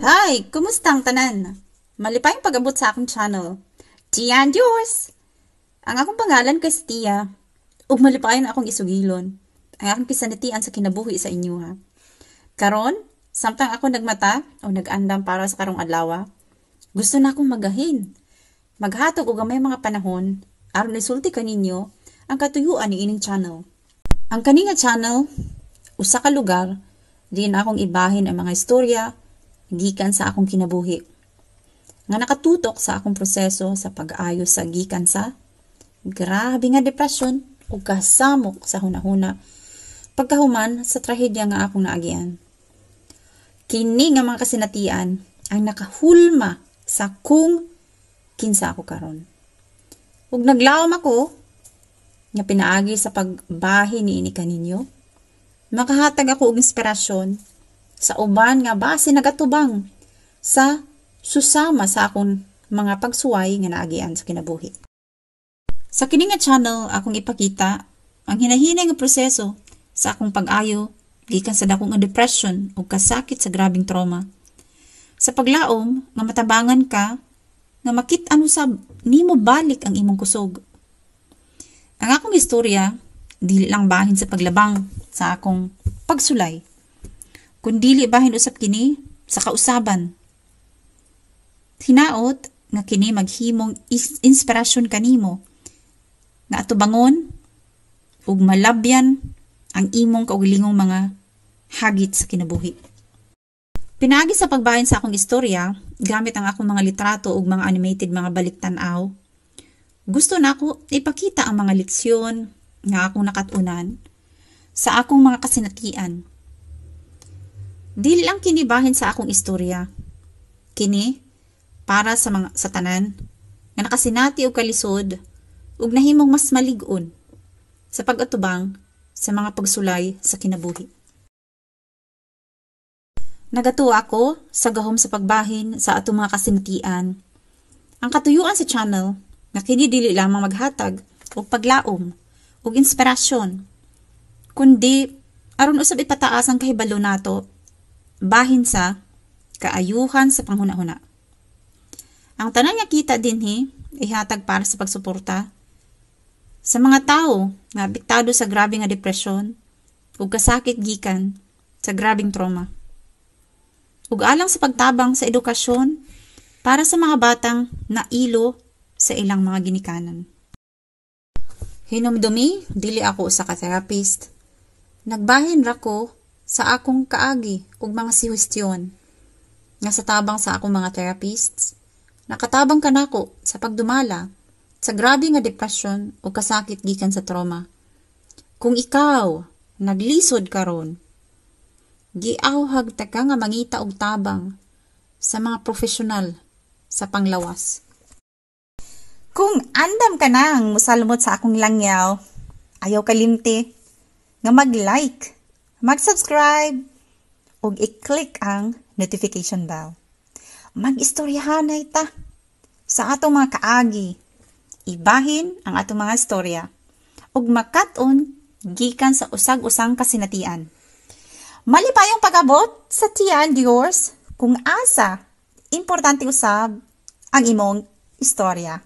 Hi! Kumusta ang tanan? Malipayong pag-abot sa akong channel. Tia and yours! Ang akong pangalan kay Tia. Ug malipayon akong isugilon. Ang akong kisanatian sa kinabuhi sa inyo ha. Karon, samtang ako nagmata o nag-andam para sa karong adlaw, gusto na akong magahin. Maghatog og gamay mga panahon aron isulti kaninyo ang katuyuan ni ining channel. Ang kaninga channel, usa ka lugar diin akong ibahin ang mga istorya gikan sa akong kinabuhi nga nakatutok sa akong proseso sa pag-aayos sa gikan sa grabe nga depresyon ug kasamok sa hunahuna pagkahuman sa trahedya nga akong naagian. Kini nga mga kasinatian ang nakahulma sa kung kinsa ako karon. Ug naglawom ako nga pinaagi sa pagbahin niini kaninyo. Makahatag ako og inspirasyon sa uban nga base nagatubang sa susama sa akong mga pagsuway nga naagian sa kinabuhi. Sa kini nga channel akong ipakita ang hinahinay nga proseso sa akong pag-ayo gikan sa dakong depression o kasakit sa grabing trauma. Sa paglaom nga matabangan ka nga makit-an usab nimo balik ang imong kusog. Ang akong istorya dili lang bahin sa paglabang sa akong pagsulay, kundi bahin usab kini sa kausaban. Hinaot nga kini maghimong inspirasyon kanimo nga atubangon ug malabyan ang imong kaugilingong mga hagit sa kinabuhi. Pinaagi sa pagbahin sa akong istorya gamit ang akong mga litrato ug mga animated mga balik-tan-aw. Gusto na ako ipakita ang mga leksyon nga akong nakatunan sa akong mga kasinatian. Dili lang kini bahin sa akong istorya. Kini para sa tanan nga nakasinati og kalisod ug nahimong mas malig-on sa pag-atubang sa mga pagsulay sa kinabuhi. Nagatuwa ako sa gahom sa pagbahin sa atong mga kasinatian. Ang katuyuan sa channel nga kini dili lamang maghatag og paglaom ug inspirasyon, kundi aron usab ipataas ang kahibalo nato bahin sa kaayuhan sa panghuna-huna. Ang tanan nga kita dinhi ihatag para sa pagsuporta sa mga tawo nga apektado sa grabe nga depresyon ug kasakit gikan sa grabing trauma. Ug alang sa pagtabang sa edukasyon para sa mga batang nailo sa ilang mga ginikanan. Hinumdumi, dili ako usa ka therapist. Nagbahin ra ko sa akong kaagi ug mga suhestyon nga sa tabang sa akong mga therapists. Nakatabang kanako sa pagdumala sa grabe nga depression o kasakit gikan sa trauma. Kung ikaw naglisod karon, giawhag ta ka nga mangita og tabang sa mga profesional sa panglawas. Kung andam ka nang musalmot sa akong langyaw, ayaw kalimti nga mag-like, mag-subscribe, ug i-click ang notification bell. Mag-istoryahanay ta sa atong mga kaagi, ibahin ang atong mga istorya, ug makat-on gikan sa usag-usang kasinatian. Malipayong pag-abot sa Tia and yours kung asa importante usab ang imong istorya.